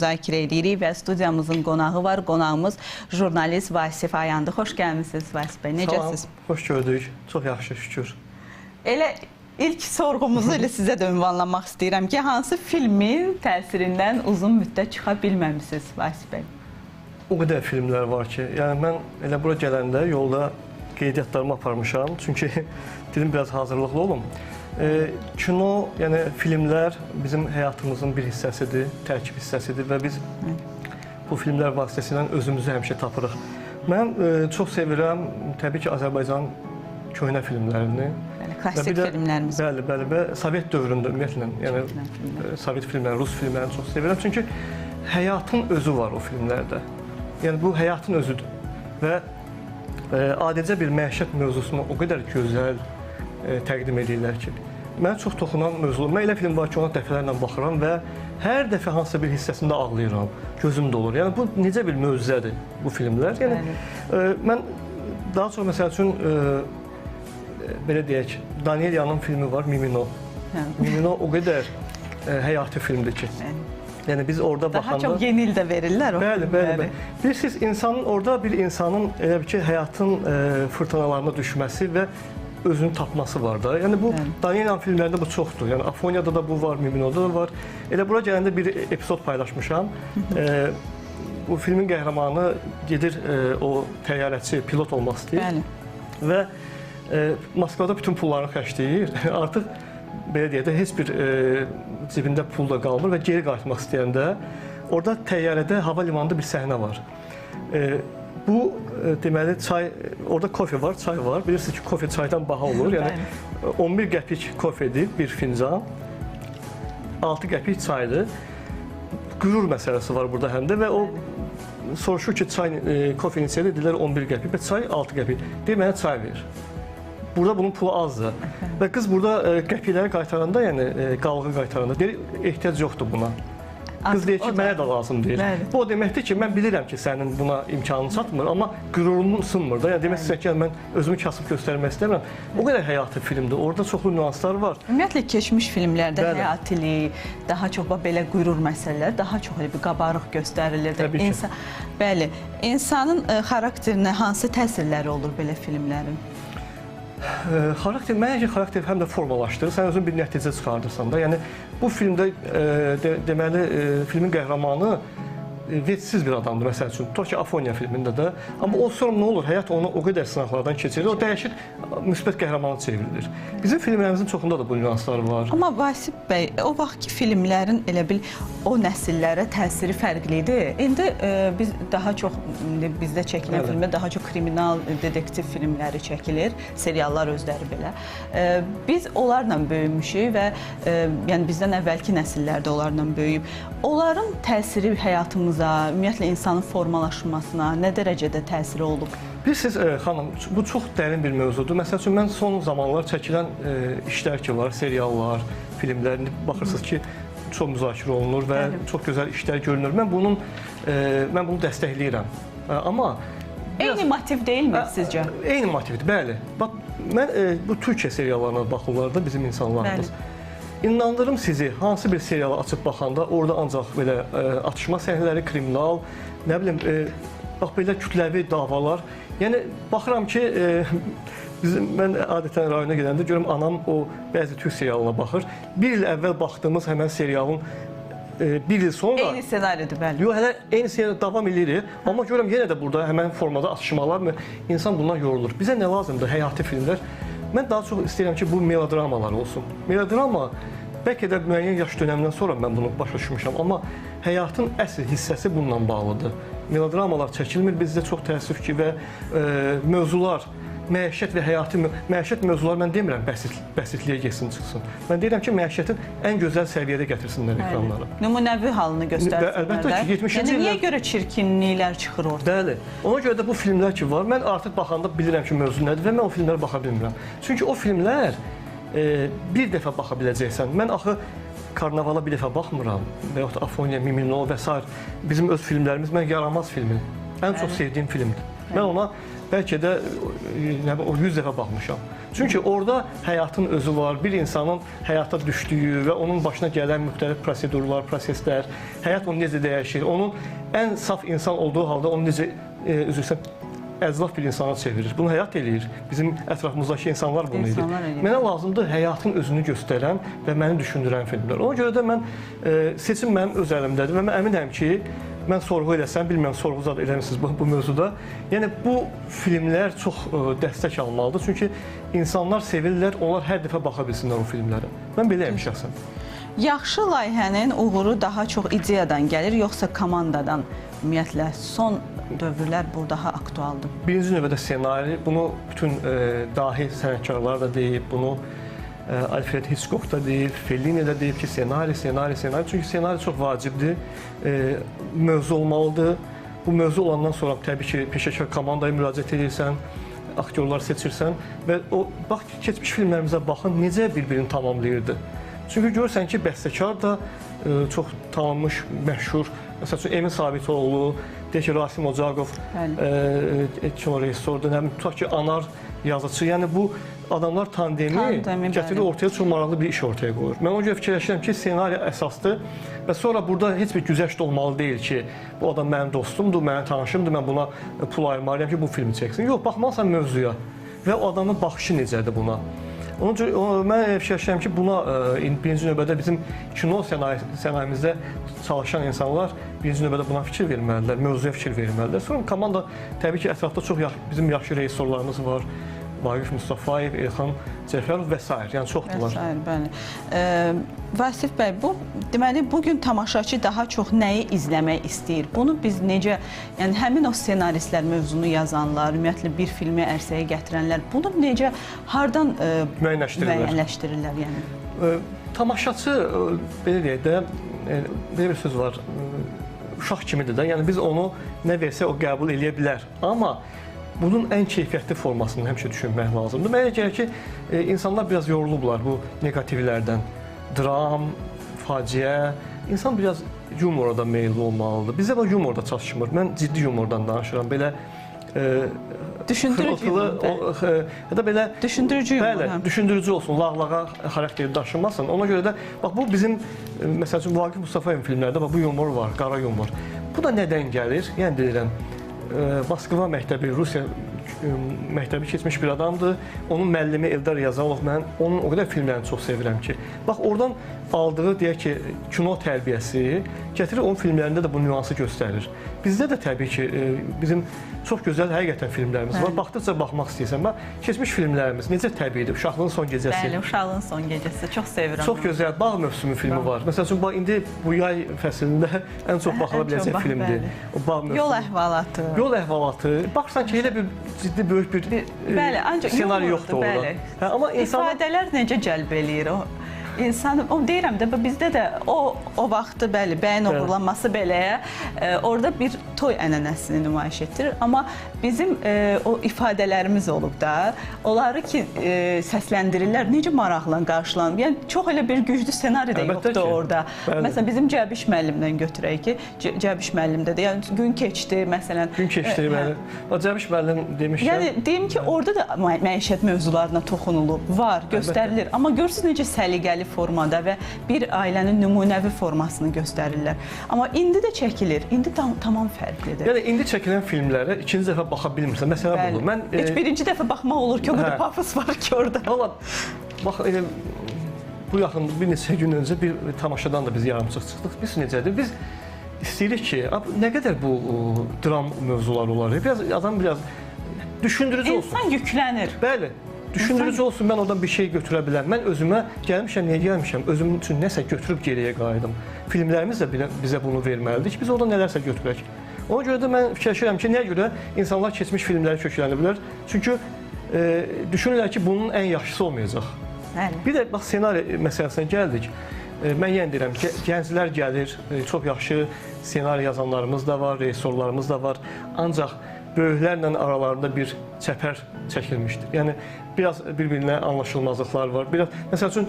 Müzakirə edirik və studiyamızın qonağı var. Qonağımız jurnalist Vasif Ayandı. Xoş gəlmişsiniz Vasif bəy. Necəsiniz? Salam, xoş gördük. Çox yaxşı, şükür. Elə ilk sorğumuzu elə sizə də ünvanlamaq istəyirəm ki, hansı filmin təsirindən uzun müddət çıxa bilməmisiniz Vasif bəy? O qədər filmlər var ki, yəni mən elə bura gələndə yolda qeydiyyatlarımı aparmışam. Çünki dedim biraz hazırlıqlı olum. Kino, yəni filmlər bizim həyatımızın bir hissəsidir, tərkib hissəsidir və biz bu filmlər vasitəsilə özümüzü həmişə tapırıq. Mən çox sevirəm, təbii ki, Azərbaycan köhnə filmlərini. Yəni, klassik filmlərimiz. Bəli, bəli, və Sovet dövründə ümumiyyətlə, yəni Sovet filmləri, Rus filmlərini çox sevirəm. Çünki həyatın özü var o filmlərdə. Yəni bu həyatın özüdür və adicə bir məişət mövzusunu o qədər gözəl təqdim edirlər ki, mənə çox toxunan mövzular. Mən elə film var ki, ona dəfələrlə baxıram və hər dəfə hansısa bir hissəsində ağlayıram, gözüm dolur. Yəni bu necə bir möcüzədir bu filmlər. Yəni mən daha çox məsəl üçün belə deyək, Danielyanın filmi var, Mimino. Mimino o qədər həyati filmdir ki. Yəni biz orada baxanda... Daha çox yeni ildə verirlər o filmləri. Bəli. Bilirsiniz, insanın orada bir insanın elə bir ki, həyatın fırtınalarına düşməsi və özünü tapması var da. Yəni bu Danielyan filmlərində bu çoxdur. Yəni Afonyada da bu var, Miminoda da var. Elə bura gələndə bir epizod paylaşmışam. Bu filmin qəhrəmanı gedir o təyyarəçi, pilot olmaq istəyir. Və Moskvada bütün pullarını xərcləyir. Artıq belə deyək də heç bir cibində pul da qalmır və geri qayıtmaq istəyəndə orada təyyarədə, hava limanında bir səhnə var. Bu deməli çay, orada kofe var, çay var. Bilirsiniz ki, kofe çaydan baha olur. Yəni 11 qəpik kofedir bir fincan. 6 qəpik çaydır. Qürur məsələsi var burada həm də və o soruşur ki, çay kofe neçədir? Deyirlər 11 qəpik və çay 6 qəpik. Deyir mənə çay ver. Burada bunun pulu azdır. Və qız burada qəpikləri qaytaranda, yəni qalığı qaytaranda deyir, ehtiyac yoxdur buna. Qız deyir ki, mənə də lazım deyil. Bu o deməkdir ki, mən bilirəm ki, sənin buna imkanın çatmır, amma qürurun sınmır da. Yəni demək istəyirəm ki, mən özümü kasıb göstərmək istəmirəm. O qədər həyati filmdir. Orada çoxlu nüanslar var. Ümumiyyətlə keçmiş filmlərdə həyatilik, daha çox belə qürur məsələlər, daha çox elə bir qabarıq göstərilir. Təbii ki. Bəli, insanın xarakterinə hansı təsirləri olur belə filmlərin? Xarakter, mənəcə xarakter həm də formalaşdırır, sən özün bir nəticə çıxardırsan da. Yəni, bu filmdə deməli, filmin qəhrəmanı vecsiz bir adamdır, məsəl üçün. Tutaq ki, Afoniya filmində də. Amma o sonra nə olur? Həyat onu o qədər sınaqlardan keçirir, o dəyişir, müsbət qəhrəmana çevrilir. Bizim filmlərimizin çoxunda da bu nüanslar var. Amma Vasif bəy, o vaxtki filmlərin elə bil o nəsillərə təsiri fərqli idi. İndi biz daha çox, bizdə çəkilən filmdə daha çox kriminal, dedektiv filmləri çəkilir, seriallar özləri belə. Biz onlarla böyümüşük və yəni bizdən əvvəlki nəsillər də onlarla böyüyüb. Onların təsiri həyatımıza, ümumiyyətlə insanın formalaşmasına nə dərəcədə təsiri olub? Bilirsiniz, xanım, bu çox dərin bir mövzudur. Məsəl üçün, mən son zamanlar çəkilən işlər ki var, seriallar, filmlər, baxırsınız ki, çox müzakirə olunur və çox gözəl işlər görünür. Mən bunu dəstəkləyirəm. Amma... Eyni motiv deyilmi sizcə? Eyni motivdir, bəli. Bax, mən bu Türkiyə seriallarına baxırlar da bizim insanlarımız. İnandırım sizi, hansı bir serialı açıb baxanda orada ancaq belə atışma səhnələri, kriminal, nə bilim, bax belə kütləvi davalar. Yəni, baxıram ki, mən adətən rayona gedəndə görürüm, anam o bəzi Türk serialına baxır. Bir il əvvəl baxdığımız həmən serialın bir il sonra... Eyni senaridir, bəli. Yox, hələ eyni senaridə davam edirik, amma görürəm yenə də burada həmən formada atışmalar, insan bundan yorulur. Bizə nə lazımdır, həyati filmlər? Mən daha çox istəyirəm ki, bu melodramalar olsun. Melodrama, bəlkə də müəyyən yaş dönəmindən sonra mən bunu başa düşmüşəm, amma həyatın əsl hissəsi bununla bağlıdır. Melodramalar çəkilmir bizdə çox təəssüf ki və mövzular, məişət və həyati, məişət mövzuları mən demirəm bəsitliyə geçsin, çıxsın. Mən deyirəm ki, məişətin ən gözəl səviyyədə gətirsinlər ekranları. Nümunəvi halını göstərsinlər. Əlbəttə ki, 70-ci illər... Yəni, niyə görə çirkinliklər çıxır orada? Bəli. Ona görə də bu filmlər ki var, mən artıq baxanda bilirəm ki, mövzu nədir və mən o filmlərə baxa bilmirəm. Çünki o filmlər bir dəfə baxa biləcəksən. Mən axı Karnavala bir dəfə baxmıram və yaxud da Afoniya, Mimino və s. Bizim öz filmlərimiz, mən Yaramaz filmi ən çox sevdiyim filmdir. Mən ona bəlkə də 100 dəfə baxmışam. Çünki orada həyatın özü var, bir insanın həyata düşdüyü və onun başına gələn müxtəlif prosedurlar, proseslər, həyat onu necə dəyişir, onun ən saf insan olduğu halda onu necə əzlaf bir insana çevirir. Bunu həyat eləyir. Bizim ətrafımızdakı insanlar bunu edir. Mənə lazımdır həyatın özünü göstərən və məni düşündürən filmlər. Ona görə də mən seçim mənim öz əlimdədir və mən əminəm ki, mən sorğu eləsəm, bilmirəm sorğu zad eləmisiniz bu mövzuda. Yəni bu filmlər çox dəstək almalıdır. Çünki insanlar sevirlər, onlar hər dəfə baxa bilsinlər o filmlərə. Mən beləyəm şəxsən. Yaxşı layihənin uğuru daha çox ideyadan gəlir, yoxsa komandadan? Ümumiyyətlə, son dövrlər bu daha aktualdır. Birinci növbədə ssenari, bunu bütün dahi sənətkarlar da deyib, bunu Alfred Hitchcock da deyib, Fellini də deyib ki, ssenari. Çünki ssenari çox vacibdir, mövzu olmalıdır. Bu mövzu olandan sonra təbii ki, peşəkar komandaya müraciət edirsən, aktyorlar seçirsən və o, bax, keçmiş filmlərimizə baxın, necə bir-birini tamamlayırdı. Çünki görürsən ki, bəstəkar da çox tanınmış, məşhur, məsəl üçün Emin Sabitoğlu, deyək ki, Rasim Ocaqov, kino rejissordur, tutaq ki, Anar yazıcı. Yəni bu adamlar tandemi gətirir ortaya çox maraqlı bir iş ortaya qoyur. Mən ona görə fikirləşirəm ki, ssenari əsasdır və sonra burada heç bir güzəşt olmalı deyil ki, bu adam mənim dostumdur, mənim tanışımdır, mən buna pul ayırmalıyam ki, bu filmi çəksin. Yox, baxmalısan mövzuya və o adamın baxışı necədir buna. Onun üçün mən fikirləşirəm ki, buna birinci növbədə bizim kino sənayemizdə çalışan insanlar birinci növbədə buna fikir verməlidirlər, mövzuya fikir verməlidirlər. Sonra komanda təbii ki, ətrafda çox bizim yaxşı rejissorlarımız var. Vaqif Mustafayev, Elxan Cəfərov və s. Yəni çoxdular. Bəli. Vasif bəy, deməli, bugün tamaşaçı daha çox nəyi izləmək istəyir? Bunu biz necə, yəni həmin o ssenaristlər, mövzunu yazanlar, ümumiyyətlə bir filmi ərsəyə gətirənlər, bunu necə, hardan müəyyənləşdirirlər? Tamaşaçı, belə deyək də, belə bir söz var, uşaq kimidir də, yəni biz onu nə versə o qəbul eləyə bilər. Amma bunun ən keyfiyyətli formasını həmişə düşünmək lazımdır. Mənə gəlir ki, insanlar biraz yorulublar bu negativlərdən. Dram, faciə, insan biraz yumora da meyilli olmalıdır. Bizdə bu yumor da çatışmır. Mən ciddi yumordan danışıram. Belə düşündürücü yumor. Ya da belə düşündürücü yumor. Bəli, düşündürücü olsun, lağlağa xarakteri daşınmasın. Ona görə də bax bu bizim məsəl üçün Vaqif Mustafayevin filmlərində bu yumor var, qara yumor. Bu da nədən gəlir? Yəni deyirəm, Moskva məktəbi, Rusiya məktəbi keçmiş bir adamdır. Onun müəllimi Eldar Yazalov, mən onun o qədər filmlərini çox sevirəm ki, bax oradan aldığı, deyək ki, kino tərbiyəsi gətirir, onun filmlərində də bu nüansı göstərir. Bizdə də təbii ki, bizim çox gözəl həqiqətən filmlərimiz var. Baxdıqca baxmaq istəyirsən. Bax, keçmiş filmlərimiz necə təbiidir? Uşaqlığın son gecəsi. Bəli, Uşaqlığın son gecəsi. Çox sevirəm. Çox gözəl bağ mövsümü filmi var. Məsəl üçün, indi bu yay fəslində ən çox baxıla biləcək filmdir. O bağ mövsümü. Yol əhvalatı. Yol əhvalatı. Baxırsan ki, elə bir ciddi böyük bir ssenari yoxdur orada. Amma ifadələr necə cəlb eləyir o? İnsanı, o deyirəm də, bizdə də o vaxtı, bəli, bəyin uğurlanması beləyə orada bir toy ənənəsini nümayiş etdirir. Amma bizim o ifadələrimiz olub da, onları ki, səsləndirirlər, necə maraqla qarşılanır. Yəni, çox elə bir güclü ssenari də yoxdur orada. Məsələn, bizim Cəbiş müəllimdən götürək ki, Cəbiş müəllimdə də, yəni gün keçdi, məsələn. Gün keçdi, bəli. O Cəbiş müəllim demişkən. Yəni, deyim ki, orada da məişət mövzularına toxunulub, var, göstərilir. Amma görürsünüz necə səliqəli formada və bir ailənin nümunəvi formasını göstərirlər. Amma indi də çəkilir, indi tamam fərqlidir. Yəni, indi çəkilən filmlərə ikinci dəfə baxa bilmirsən. Məsələ budur. Heç birinci dəfə baxmaq olur ki, o qədər pafos var ki orada. Valla, bax, bu yaxın bir neçə gün öncə bir tamaşadan da biz yarımçıq çıxdıq. Biz necədir? Biz istəyirik ki, nə qədər bu dram mövzular olar? Adam biraz düşündürücü olsun. İnsan yüklənir. Bəli. Düşündürücü olsun, mən oradan bir şey götürə biləm. Mən özümə gəlmişəm, niyə gəlmişəm? Özüm üçün nəsə götürüb geriyə qayıdım. Filmlərimiz də bizə bunu verməlidir ki, biz oradan nələrsə götürək. Ona görə də mən fikirləşirəm ki, nəyə görə insanlar keçmiş filmləri kökləniblər? Çünki düşünürlər ki, bunun ən yaxşısı olmayacaq. Bir də bax, ssenari məsələsinə gəldik. Mən yenə deyirəm ki, gənclər gəlir, çox yaxşı ssenari yazanlarımız da var, rejissorlarımız da var. Ancaq böyüklərlə aralarında bir çəpər çəkilmişdir. Yəni, biraz bir-birinə anlaşılmazlıqlar var. Məsəl üçün,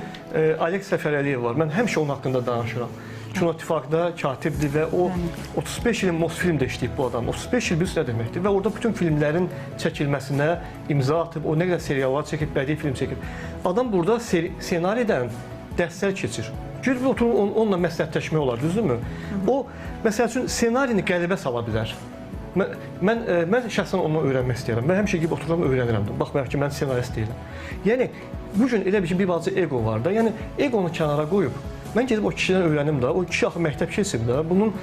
Aleks Səfərəliyev var. Mən həmişə onun haqqında danışıram. Kino İttifaqda katibdir və o 35 il Mosfilm də işləyib bu adam. 35 il bir nə deməkdir? Və orada bütün filmlərin çəkilməsinə imza atıb, o nə qədər seriallar çəkib, bədii film çəkib. Adam burada ssenaridən dərslər keçir. Görüb oturub onunla məsləhətləşmək olar, düzdürmü? O, məsəl üçün, ssenarini qəlibə sala bilər. Mən şəxsən onu öyrənmək istəyirəm. Mən həmişə gibi otururam, öyrənirəm. Baxmayaq ki, mən ssenarist deyiləm. Yəni, bu gün elə bir balaca ego var da. Yəni, egonu kənara qoyub, mən gedib o kişidən öyrənim də. O kişi axı məktəb keçib də. Bunun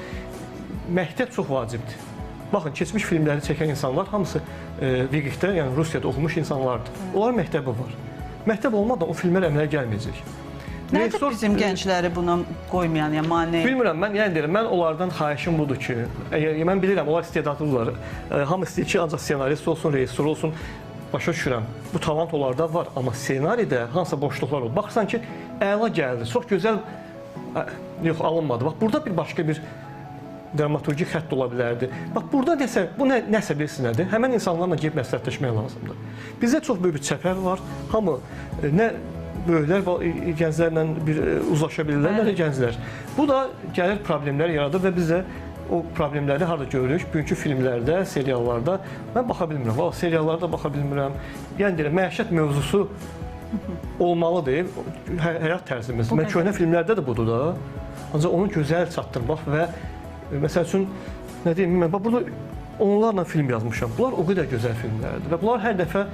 məktəb çox vacibdir. Baxın, keçmiş filmləri çəkən insanlar hamısı Viqikdə, yəni Rusiyada oxumuş insanlardır. Onların məktəbi var. Məktəb olmadan o filmlər əmələ gəlməyəcək. Nədir bizim gəncləri buna qoymayan, yəni mane? Bilmirəm, mən yəni deyirəm, mən onlardan xahişim budur ki, mən bilirəm, onlar istedadlılar. Hamı istəyir ki, ancaq ssenarist olsun, rejissor olsun, başa düşürəm. Bu talant onlarda var, amma ssenaridə hansısa boşluqlar olur. Baxırsan ki, əla gəldi, çox gözəl, yox, alınmadı. Bax, burada bir başqa bir dramaturji xətt ola bilərdi. Bax, burada nəsə, bu nəsə bilirsiniz nədir? Həmən insanlarla gedib məsləhətləşmək lazımdır. Bizdə çox böyük bir çəpər var, hamı nə böyüklər gənclərlə uzlaşa bilirlər, nə də gənclər. Bu da gəlir problemlər yaradır və biz də o problemləri harada görürük? Bugünkü filmlərdə, seriallarda mən baxa bilmirəm. Seriallarda baxa bilmirəm. Yəni deyirəm, məişət mövzusu olmalıdır, həyat tərzimiz. Mən köhnə filmlərdə də budur da. Ancaq onu gözəl çatdırmaq və məsəl üçün, nə deyim, bilmirəm, burada onlarla film yazmışam. Bunlar o qədər gözəl filmlərdir və bunlar hər dəfə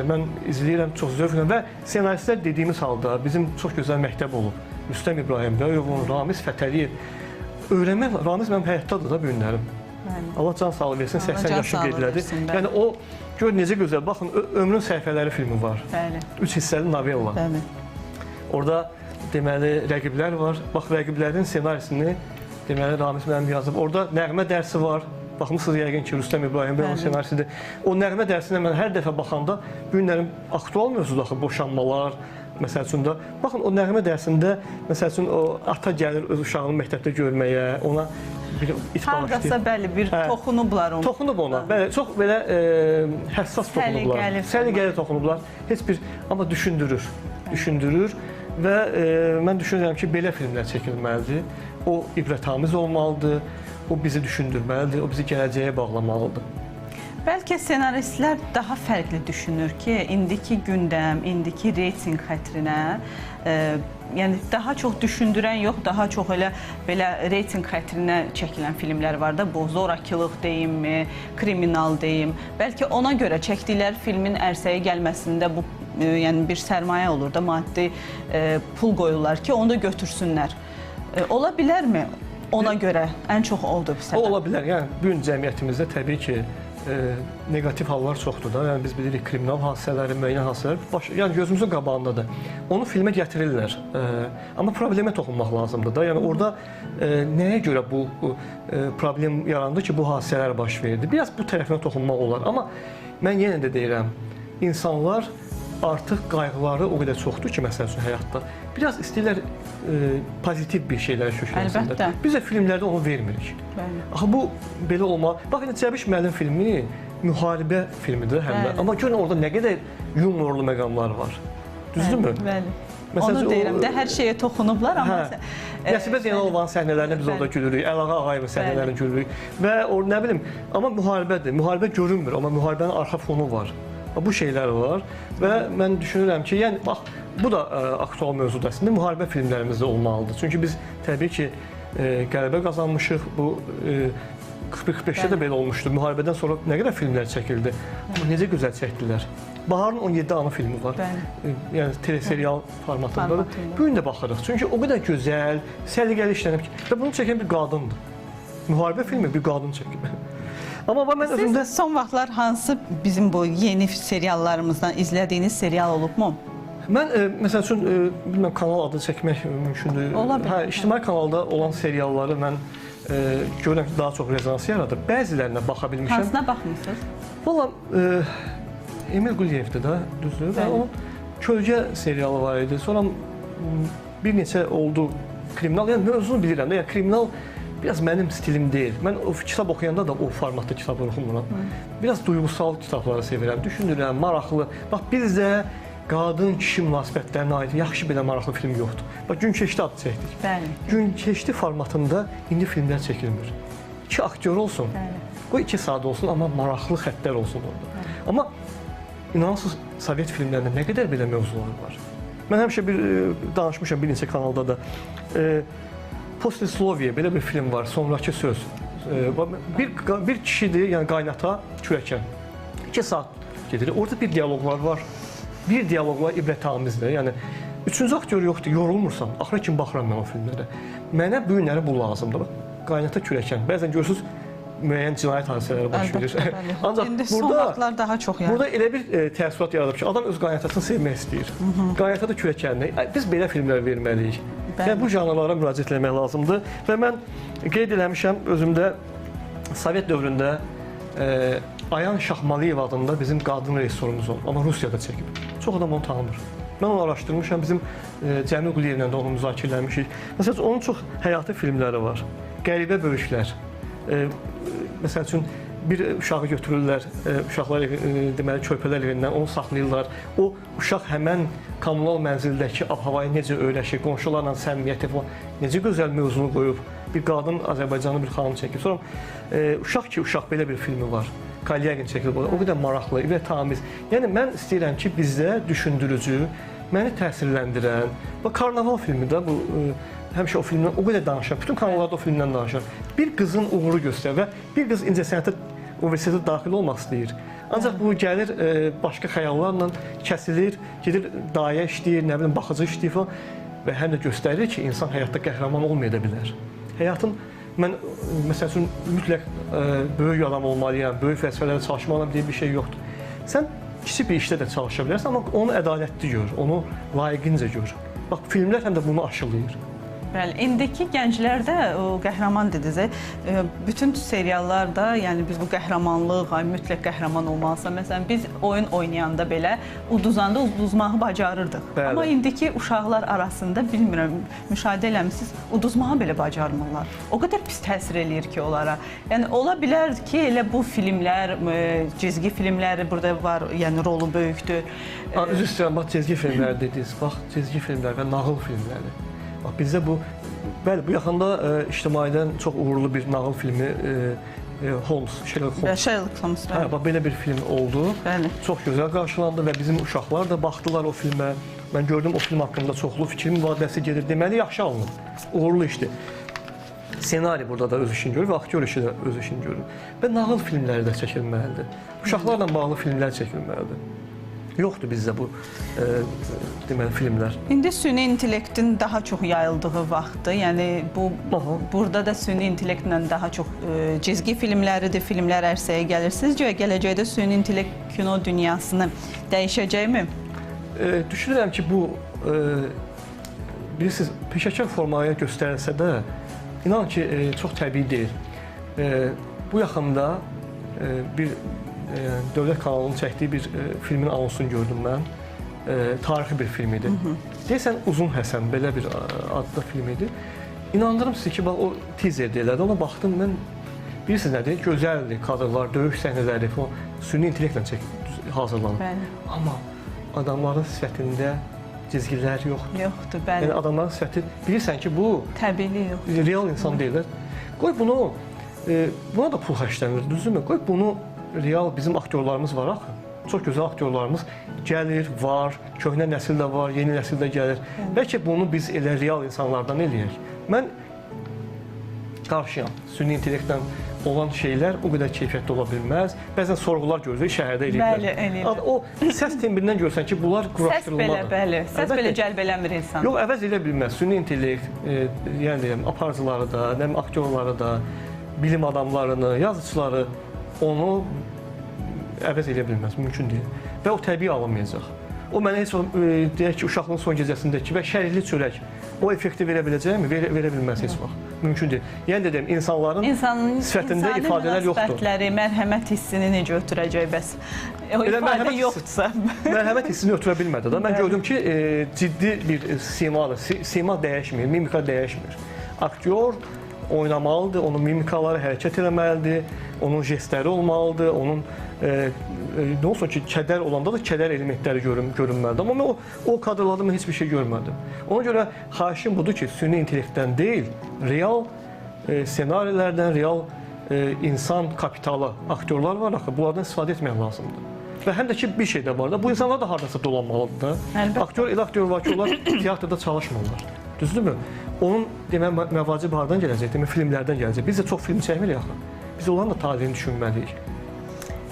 mən izləyirəm çox zövqlə və ssenaristlər dediyimiz halda bizim çox gözəl məktəb olub. Rüstəm İbrahimbəyovun, Ramiz Fətəliyev. Öyrənmək, Ramiz mənim həyatdadır da bu günlərim. Allah can sağlığı versin, 80 yaşı qeydlədi. Yəni o, gör necə gözəl, baxın, Ömrün səhifələri filmi var. 3 hissəli novella. Orada deməli rəqiblər var. Bax, rəqiblərin ssenarisini deməli Ramiz mənim yazıb. Orada nəğmə dərsi var. Baxmışsınız yəqin ki, Rüstəm İbrahimbəy o ssenarisidir. O nəğmə dərsinə mən hər dəfə baxanda bu günlərin aktual mövzudur axı, boşanmalar, məsəl üçün də. Baxın, o nəğmə dərsində, məsəl üçün, o ata gəlir öz uşağını məktəbdə görməyə, ona bir it bağışlayır. Hardasa bəli, bir toxunublar ona. Toxunub ona, bəli, çox belə həssas toxunublar. Səliqəli toxunublar. Heç bir, amma düşündürür və mən düşünürəm ki, belə filmlər çəkilməlidir. O ibrətamiz olmalıdır. O bizi düşündürməlidir, o bizi gələcəyə bağlamalıdır. Bəlkə ssenaristlər daha fərqli düşünür ki, indiki gündəm, indiki reyting xətrinə, yəni daha çox düşündürən yox, daha çox belə reyting xətrinə çəkilən filmlər var da, bu zorakılıq deyimmi, kriminal deyim. Bəlkə ona görə çəkdikləri filmin ərsəyə gəlməsində bu yəni bir sərmayə olur da, maddi pul qoyurlar ki, onu da götürsünlər. Ola bilərmi? Ona görə ən çox oldu bu səbəb. O ola bilər. Yəni, bugün cəmiyyətimizdə təbii ki, negativ hallar çoxdur da. Yəni, biz bilirik kriminal hadisələri, müəyyən hadisələr, yəni gözümüzün qabağındadır. Onu filmə gətirirlər. Amma problemə toxunmaq lazımdır da. Yəni, orada nəyə görə bu problem yarandı ki, bu hadisələr baş verdi? Biraz bu tərəfinə toxunmaq olar. Amma mən yenə də deyirəm, insanlar artıq qayğıları o qədər çoxdur ki, məsəl üçün həyatda. Biraz istəyirlər pozitiv bir şeylərə köklənsinlər. Biz də filmlərdə onu vermirik. Axı, bu belə olmalı. Baxın, Cəbiş müəllim filmi müharibə filmidir həm də. Amma görün, orada nə qədər yumorlu məqamlar var. Düzdürmü? Bəli. Onu deyirəm də, hər şeyə toxunublar, amma... Nəsibə Zeynalovanın səhnələrini biz orada gülürük, Əlağa Ağayevin səhnələrini gülürük və nə bilim, amma müharibədir. Müharibə görünmür, amma müharibənin arxa fonu var. Bu şeylər var və mən düşünürəm ki, yəni, bax, bu da aktual mövzudur əslində, müharibə filmlərimizdə olmalıdır. Çünki biz təbii ki, qələbə qazanmışıq, bu 41-45-də də belə olmuşdu. Müharibədən sonra nə qədər filmlər çəkildi, amma necə gözəl çəkdilər. Baharın 17 anı filmi var, yəni teleserial formatında. Bu gün də baxırıq, çünki o qədər gözəl, səliqəli işlənib ki, və bunu çəkən bir qadındır. Müharibə filmi bir qadın çəkib. Amma mən özümdə... Siz son vaxtlar hansı bizim bu yeni seriallarımızdan izlədiyiniz serial olubmu? Mən, məsəl üçün, bilməm, kanal adı çəkmək mümkündür. Ola bilər. İctimai kanalda olan serialları mən görürəm ki, daha çox rezonans yaradır. Bəzilərinə baxa bilmişəm. Hansına baxmısınız? Valla, Emil Quliyevdir da, düzdür. Onun Kölgə serialı var idi. Sonra bir neçə oldu kriminal, yəni mövzunu bilirəm də, yəni kriminal biraz mənim stilim deyil. Mən o kitab oxuyanda da o formatda kitabları oxumuram. Biraz duygusal kitabları sevirəm, düşünürəm, maraqlı. Bax, biz də qadın kişi münasibətlərinə aid yaxşı belə maraqlı film yoxdur. Bax, Gün keçdi adı çəkdik. Bəli. Gün keçdi formatında indi filmlər çəkilmir. 2 aktyor olsun, qoy 2 saat olsun, amma maraqlı xəttlər olsun orada. Amma inanırsınız, Sovet filmlərində nə qədər belə mövzular var. Mən həmişə danışmışam bir neçə kanalda da. Poslisloviya belə bir film var, sonrakı söz. Bir kişidir, yəni qaynata, kürəkən. 2 saat gedir. Orada bir dialoqlar var. Bir dialoqlar ibrətamizdür. Yəni 3-cü aktyor yoxdur, yorulmursan. Axıra kimi baxıram mən o filmlərə. Mənə bu günləri bu lazımdır. Qaynata, kürəkən. Bəzən görürsüz müəyyən cinayət hadisələri baş verir. Ancaq burada daha çox yəni. Burada elə bir təəssürat yaradıb ki, adam öz qaynatasını sevmək istəyir. Qaynata da kürəkəndir. Biz belə filmlər verməliyik. Yəni bu janrlara müraciət etmək lazımdır və mən qeyd eləmişəm özümdə Sovet dövründə Ayan Şahmaliyev adında bizim qadın rejissorumuz olub, amma Rusiyada çəkib. Çox adam onu tanımır. Mən onu araşdırmışam, bizim Cəmil Quliyevlə də onu müzakirə eləmişik. Məsələn, onun çox həyati filmləri var. Qəribə böyüklər. Məsəl üçün, bir uşağı götürürlər, uşaqlar deməli körpələr evindən, onu saxlayırlar. O uşaq həmən kommunal mənzildəki ab-havayı necə öyrəşir, qonşularla səmimiyyəti falan, necə gözəl mövzunu qoyub. Bir qadın Azərbaycanlı bir xanım çəkib. Sonra Uşaq ki, uşaq belə bir filmi var. Kalyagin çəkilib. O qədər maraqlı, ibrətamiz. Yəni mən istəyirəm ki, bizdə düşündürücü, məni təsirləndirən və Karnaval filmi də bu həmişə o filmdən o qədər danışır. Bütün kanallarda o filmdən danışır. Bir qızın uğuru göstərir və bir qız incəsənətə universitetə daxil olmaq istəyir. Ancaq bu gəlir başqa xəyallarla kəsilir, gedir dayə işləyir, nə bilim baxıcı işləyir falan və həm də göstərir ki, insan həyatda qəhrəman olmaya bilər. Həyatın mən məsəl üçün mütləq böyük adam olmalıyam, böyük vəzifələrdə çalışmalıyam deyə bir şey yoxdur. Sən kiçik bir işdə də çalışa bilərsən, amma onu ədalətli gör, onu layiqincə gör. Bax, filmlər həm də bunu aşılayır. Bəli, indiki gənclərdə o qəhrəman dediniz, bütün seriallarda, yəni biz bu qəhrəmanlıq, mütləq qəhrəman olmalısa, məsələn biz oyun oynayanda belə uduzanda uduzmağı bacarırdıq. Bəli. Amma indiki uşaqlar arasında bilmirəm, müşahidə eləmisiniz, uduzmağı belə bacarmırlar. O qədər pis təsir eləyir ki onlara. Yəni ola bilər ki, elə bu filmlər, cizgi filmləri burada var, yəni rolu böyükdür. Üzr istəyirəm, bax cizgi filmləri dediniz, bax cizgi filmlər və nağıl filmləri. Bax, bizdə bu, bəli, bu yaxında ictimaiyyətdən çox uğurlu bir nağıl filmi Holmes, Sherlock Holmes. Sherlock Holmes, bəli. Hə, bax, belə bir film oldu. Bəli. Çox gözəl qarşılandı və bizim uşaqlar da baxdılar o filmə. Mən gördüm o film haqqında çoxlu fikir mübadiləsi gedir. Deməli, yaxşı alınıb, uğurlu işdir. Senari burada da öz işini görür və aktyor işi də öz işini görür. Və nağıl filmləri də çəkilməlidir. Uşaqlarla bağlı filmlər çəkilməlidir. Yoxdur bizdə bu deməli filmlər. İndi süni intellektin daha çox yayıldığı vaxtdır. Yəni burada da süni intellektlə daha çox cizgi filmləridir, filmlər ərsəyə gəlir. Sizcə gələcəkdə süni intellekt kino dünyasını dəyişəcəkmi? Düşünürəm ki, bu bilirsiniz, peşəkar formaya göstərilsə də inan ki, çox təbii deyil. Bu yaxında bir Dövlət kanalının çəkdiyi bir filmin anonsunu gördüm mən. Tarixi bir film idi. Deyəsən Uzun Həsən, belə bir adlı film idi. İnandırım sizə ki, o teaser deyilərdi, ona baxdım, mən bilirsiniz nədir? Gözəldir, kadrlar, döyüş səhnələri falan, süni intellektlə hazırlanır. Amma adamların sifətində cizgilər yoxdur. Yoxdur, bəli. Yəni adamların sifəti, bilirsən ki, bu təbii yoxdur. Real insan deyirlər. Qoy bunu, buna da pul xərclənir, düzdürmü? Qoy bunu real bizim aktyorlarımız var axı. Çox gözəl aktyorlarımız gəlir, var, köhnə nəsil də var, yeni nəsil də gəlir. Bəlkə bunu biz elə real insanlardan eləyək. Mən qarşıyam. Süni intellektlə olan şeylər o qədər keyfiyyətli ola bilməz. Bəzən sorğular görürük, şəhərdə eləyirlər. Bəli, eləyirlər. O səs tembrindən görsən ki, bunlar quraşdırılmadır. Səs belə, bəli. Səs belə cəlb eləmir insan. Yox, əvəz edə bilməz. Süni intellekt, yəni deyəm, aparıcıları da, aktyorları da, bilim adamlarını, yazıçıları onu əvəz edə bilməz, mümkün deyil. Və o təbii alınmayacaq. O mənə heç deyək ki, uşaqlığın son gecəsindəki və şərikli çörək o effekti verə biləcəkmi? Verə bilməz heç vaxt. Mümkün deyil. Yəni dedim, insanların sifətində ifadələr yoxdur. İnsani mərhəmət hissini necə ötürəcək bəs? O ifadə yoxdursa. Mərhəmət hissini ötürə bilmədi də. Mən gördüm ki, ciddi bir simadır. Sima dəyişmir, mimika dəyişmir. Aktyor oynamalıdır, onun mimikaları hərəkət eləməlidir, onun jestləri olmalıdır, onun nə olsun ki, kədər olanda da kədər elementləri görünməlidir. Amma mən o kadrlarda mən heç bir şey görmədim. Ona görə xahişim budur ki, süni intellektdən deyil, real senarilərdən, real insan kapitalı, aktyorlar var axı, bunlardan istifadə etmək lazımdır. Və həm də ki, bir şey də var da, bu insanlar da haradasa dolanmalıdır da. Aktyor, elə aktyor var ki, onlar teatrda çalışmırlar. Düzdürmü? Onun demək məvacib haradan gələcək, demək filmlərdən gələcək. Biz də çox film çəkmirik axı. Biz onların da talihini düşünməliyik.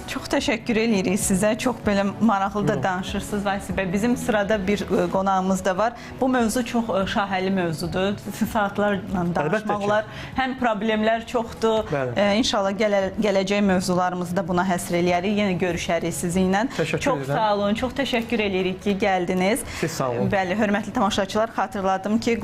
Çox təşəkkür edirik sizə. Çox belə maraqlı da danışırsınız Vasibə. Bizim sırada bir qonağımız da var. Bu mövzu çox şahiəli mövzudur. Saatlarla danışmaq olar. Həm problemlər çoxdur. İnşallah gələcək mövzularımızda buna həsr eləyərik. Yenə görüşərik sizinlə. Çox sağ olun. Çox təşəkkür edirik ki, gəldiniz. Siz sağ olun. Bəli, hörmətli tamaşaçılar, xatırladım ki,